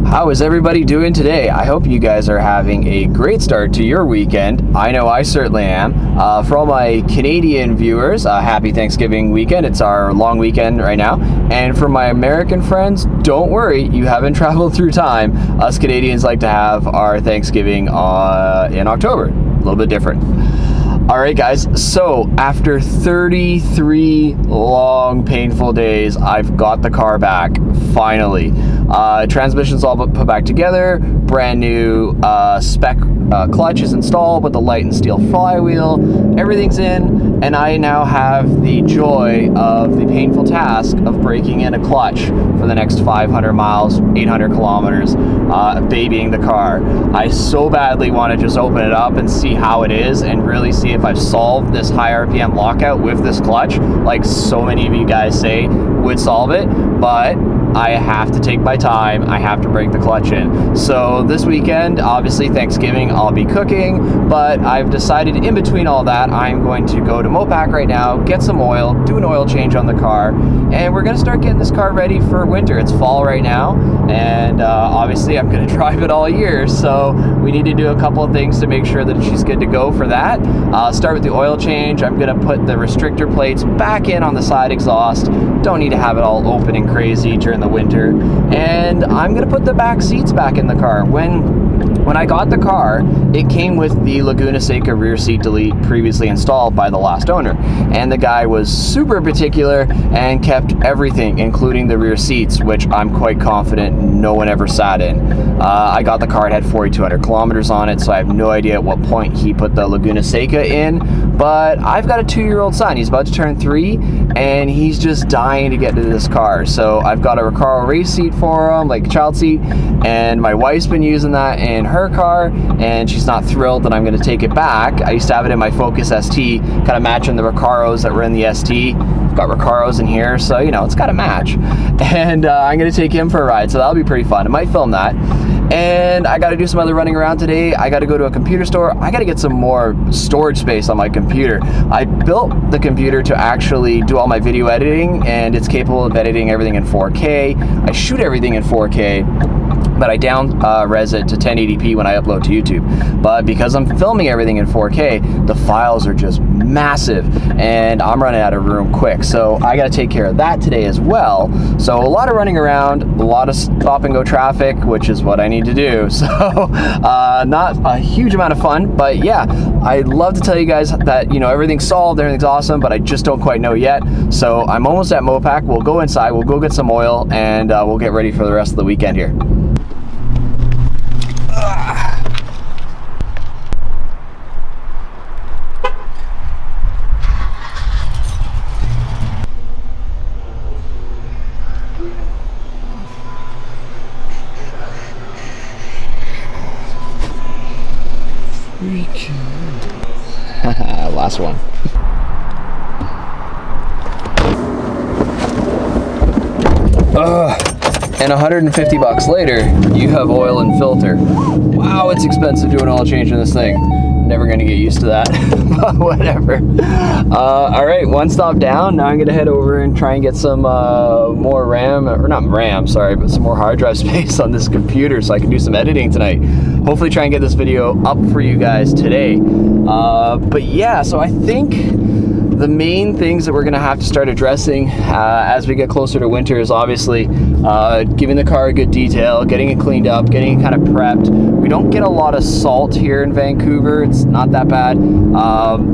How is everybody doing today? I hope you guys are having a great start to your weekend. I know I certainly am. For all my Canadian viewers, happy Thanksgiving weekend. It's our long weekend right now. And for my American friends, don't worry, you haven't traveled through time. Us Canadians like to have our Thanksgiving in October. A little bit different. All right, guys, so after 33 long, painful days, I've got the car back, finally. Transmission's all but put back together, brand new spec clutch is installed with the light and steel flywheel, everything's in, and I now have the joy of the painful task of breaking in a clutch for the next 500 miles, 800 kilometers, babying the car. I so badly want to just open it up and see how it is and really see if I've solved this high RPM lockout with this clutch, like so many of you guys say would solve it, but I have to take my time. I have to break the clutch in. So this weekend, obviously Thanksgiving, I'll be cooking, but I've decided in between all that, I'm going to go to Mopac right now, get some oil, do an oil change on the car, and we're gonna start getting this car ready for winter. It's fall right now, and obviously I'm gonna drive it all year, so we need to do a couple of things to make sure that she's good to go for that. Start with the oil change. I'm gonna put the restrictor plates back in on the side exhaust. Don't need to have it all open and crazy during the winter, and I'm gonna put the back seats back in the car. When I got the car, it came with the Laguna Seca rear seat delete previously installed by the last owner, and the guy was super particular and kept everything, including the rear seats, which I'm quite confident no one ever sat in. I got the car, it had 4,200 kilometers on it, so I have no idea at what point he put the Laguna Seca in, but I've got a 2-year-old son. He's about to turn 3, and he's just dying to get into this car. So I've got a Recaro race seat for him, like a child seat, and my wife's been using that in her car, and she's not thrilled that I'm going to take it back. I used to have it in my Focus ST, kind of matching the Recaros that were in the ST. I've got Recaros in here, so you know, it's got to match. And I'm going to take him for a ride, so that'll be pretty fun. I might film that. And I got to do some other running around today. I got to go to a computer store. I got to get some more storage space on my computer. I built the computer to actually do all my video editing, and it's capable of editing everything in 4K. I shoot everything in 4K, but I res it to 1080p when I upload to YouTube. But because I'm filming everything in 4K, the files are just massive, and I'm running out of room quick. So I got to take care of that today as well. So a lot of running around, a lot of stop and go traffic, which is what I need to do. So not a huge amount of fun, but yeah, I'd love to tell you guys that, you know, everything's solved, everything's awesome, but I just don't quite know yet. So I'm almost at Mopac. We'll go inside, we'll go get some oil, and we'll get ready for the rest of the weekend here. Last one. And 150 bucks later, you have oil and filter. Wow, it's expensive doing oil change in this thing. Never gonna get used to that, but whatever. All right, one stop down. Now I'm gonna head over and try and get some more RAM, or not RAM, sorry, but some more hard drive space on this computer so I can do some editing tonight. Hopefully try and get this video up for you guys today. But yeah, so I think the main things that we're gonna have to start addressing as we get closer to winter is obviously giving the car a good detail, getting it cleaned up, getting it kind of prepped. We don't get a lot of salt here in Vancouver. It's not that bad.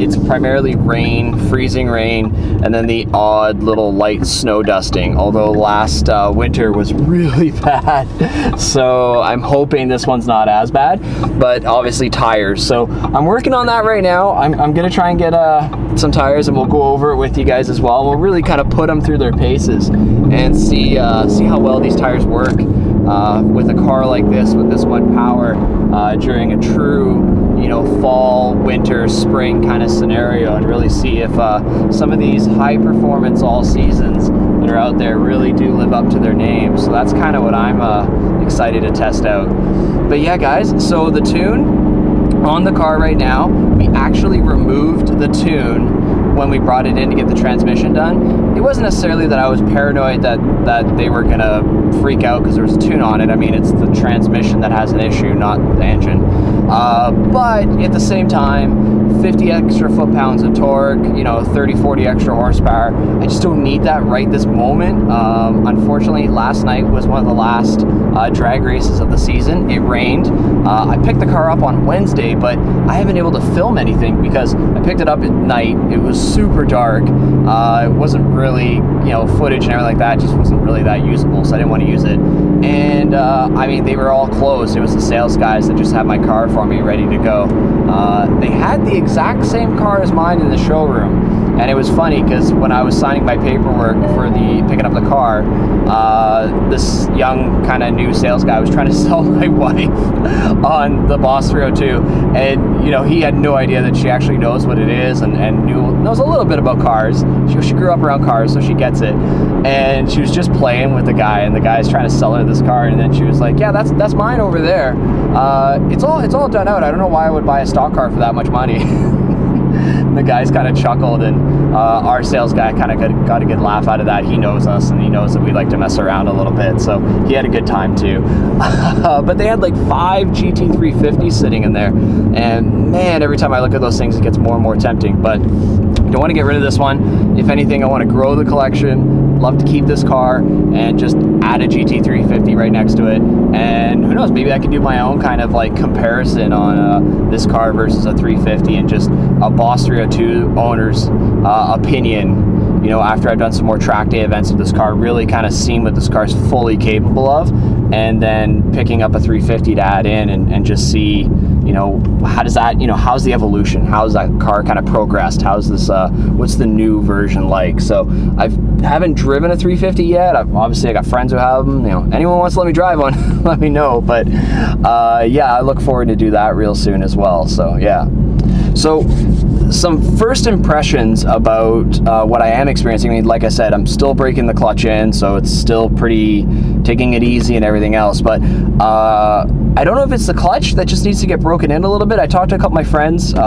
It's primarily rain, freezing rain, and then the odd little light snow dusting, although last winter was really bad. So I'm hoping this one's not as bad, but obviously tires. So I'm working on that right now. I'm gonna try and get some tires tires, and we'll go over it with you guys as well. We'll really kind of put them through their paces and see how well these tires work with a car like this, with this much power during a true, you know, fall, winter, spring kind of scenario, and really see if some of these high performance all seasons that are out there really do live up to their name. So that's kind of what I'm excited to test out. But yeah, guys, so the tune on the car right now, we actually removed the tune when we brought it in to get the transmission done. It wasn't necessarily that I was paranoid that they were gonna freak out because there was a tune on it. I mean, it's the transmission that has an issue, not the engine. But at the same time, 50 extra foot-pounds of torque, you know, 30-40 extra horsepower. I just don't need that right this moment. Unfortunately, last night was one of the last drag races of the season. It rained. I picked the car up on Wednesday, but I haven't been able to film anything because I picked it up at night. It was super dark. It wasn't really, you know, footage and everything like that. It just wasn't really that usable, so I didn't want to use it. And I mean, they were all closed. It was the sales guys that just had my car for me ready to go. They had the exact same car as mine in the showroom, and it was funny because when I was signing my paperwork for picking up the car, this young kind of new sales guy was trying to sell my wife on the Boss 302, and you know, he had no idea that she actually knows what it is and knows a little bit about cars. She grew up around cars, so she gets it, and she was just playing with the guy, and the guy's trying to sell her this car, and then she was like, yeah, that's mine over there. It's all done out. I don't know why I would buy a stock car for that much money. The guys kind of chuckled, and our sales guy kind of got a good laugh out of that. He knows us, and he knows that we like to mess around a little bit, so he had a good time too. But they had like 5 GT350s sitting in there, and man, every time I look at those things, it gets more and more tempting. But I don't want to get rid of this one. If anything, I want to grow the collection. Love to keep this car and just add a GT350 right next to it. And who knows, maybe I can do my own kind of like comparison on this car versus a 350 and just a Boss 302 owner's opinion, you know, after I've done some more track day events with this car, really kind of seeing what this car's fully capable of, and then picking up a 350 to add in and just see, you know, how does that, you know, how's the evolution? How's that car kind of progressed? How's this, what's the new version like? So I haven't driven a 350 yet. Obviously I got friends who have them. You know, anyone wants to let me drive one, let me know. But yeah, I look forward to do that real soon as well. So yeah. So some first impressions about what I am experiencing. I mean, like I said, I'm still breaking the clutch in, so it's still pretty taking it easy and everything else. But I don't know if it's the clutch that just needs to get broken in a little bit. I talked to a couple of my friends. You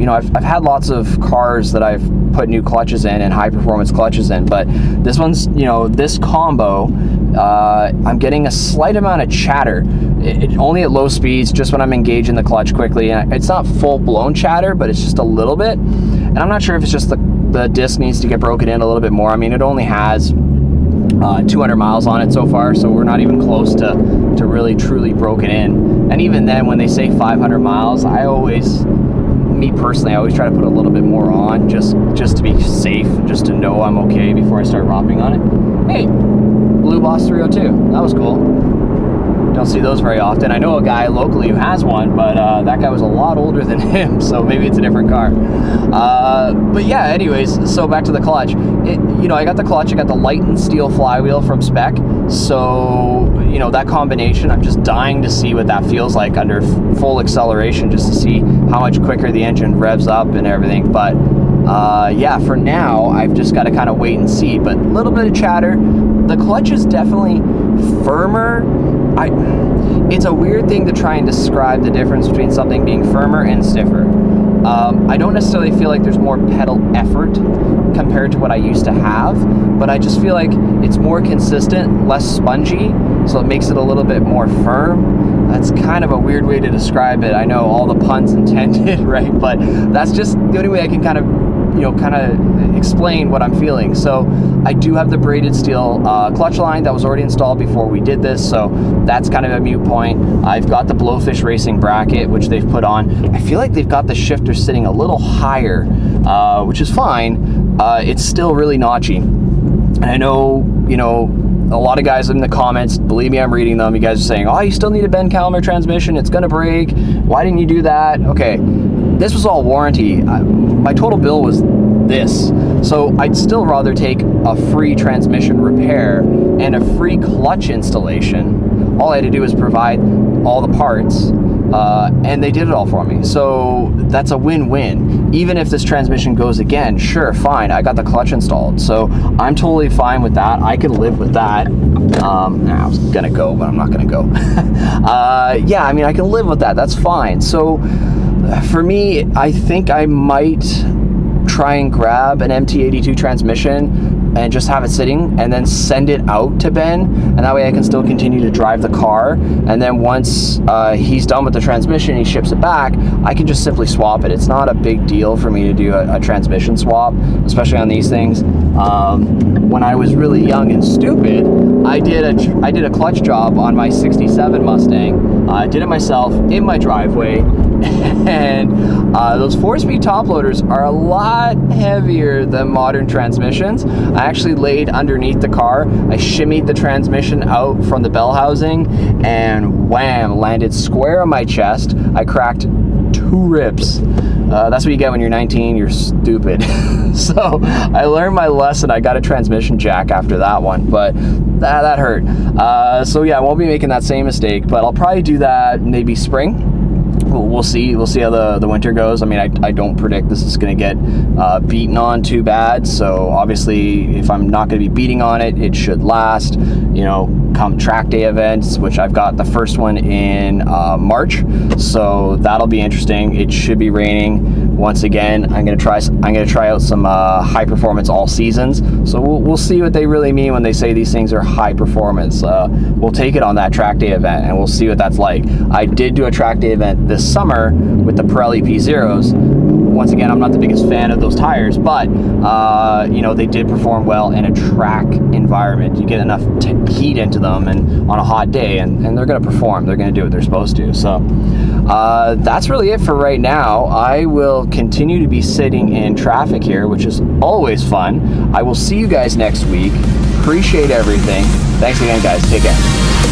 know, I've had lots of cars that I've put new clutches in and high performance clutches in, but this one's, you know, this combo, I'm getting a slight amount of chatter. Only at low speeds, just when I'm engaging the clutch quickly. And it's not full-blown chatter, but it's just a little bit. And I'm not sure if it's just the disc needs to get broken in a little bit more. I mean, it only has 200 miles on it so far, so we're not even close to really truly broken in. And even then, when they say 500 miles, me personally, I always try to put a little bit more on, just to be safe, just to know I'm okay before I start romping on it. Hey, blue Boss 302, that was cool. Don't see those very often. I know a guy locally who has one, but that guy was a lot older than him, so maybe it's a different car. But yeah, anyways, so back to the clutch. You know, I got the clutch, I got the light and steel flywheel from Spec, so, you know, that combination, I'm just dying to see what that feels like under full acceleration, just to see how much quicker the engine revs up and everything. But yeah, for now, I've just got to kind of wait and see. But a little bit of chatter. The clutch is definitely firmer. It's a weird thing to try and describe the difference between something being firmer and stiffer. I don't necessarily feel like there's more pedal effort compared to what I used to have, but I just feel like it's more consistent, less spongy, so it makes it a little bit more firm. That's kind of a weird way to describe it. I know, all the puns intended, right? But that's just the only way I can kind of explain what I'm feeling. So I do have the braided steel clutch line that was already installed before we did this, so that's kind of a moot point. I've got the Blowfish Racing bracket, which they've put on. I feel like they've got the shifter sitting a little higher, which is fine. It's still really notchy. And I know, you know, a lot of guys in the comments, believe me, I'm reading them. You guys are saying, oh, you still need a Ben Calmer transmission, it's gonna break. Why didn't you do that? Okay, this was all warranty. My total bill was this. So I'd still rather take a free transmission repair and a free clutch installation. All I had to do was provide all the parts, and they did it all for me. So that's a win-win. Even if this transmission goes again, sure, fine, I got the clutch installed. So I'm totally fine with that. I could live with that. I was gonna go, but I'm not gonna go. Yeah, I mean, I can live with that. That's fine. So for me, I think I might try and grab an MT82 transmission and just have it sitting and then send it out to Ben, and that way I can still continue to drive the car, and then once he's done with the transmission, he ships it back, I can just simply swap it. It's not a big deal for me to do a transmission swap, especially on these things. When I was really young and stupid, I did a clutch job on my 67 Mustang. I did it myself in my driveway, and those 4-speed top loaders are a lot heavier than modern transmissions. I actually laid underneath the car, I shimmied the transmission out from the bell housing, and wham, landed square on my chest. I cracked 2 ribs. That's what you get when you're 19, you're stupid. So I learned my lesson. I got a transmission jack after that one, but that hurt. So yeah, I won't be making that same mistake, but I'll probably do that maybe spring. We'll see how the winter goes. I mean, I don't predict this is going to get beaten on too bad. So obviously, if I'm not going to be beating on it, it should last. You know, come track day events, which I've got the first one in March, so that'll be interesting. It should be raining once again. I'm gonna try out some high performance all seasons. So we'll see what they really mean when they say these things are high performance. We'll take it on that track day event, and we'll see what that's like. I did do a track day event this summer with the Pirelli P0s. Once again, I'm not the biggest fan of those tires, but you know, they did perform well in a track environment. You get enough heat into them and on a hot day, and they're going to perform. They're going to do what they're supposed to. So that's really it for right now. I will continue to be sitting in traffic here, which is always fun. I will see you guys next week. Appreciate everything. Thanks again, guys. Take care.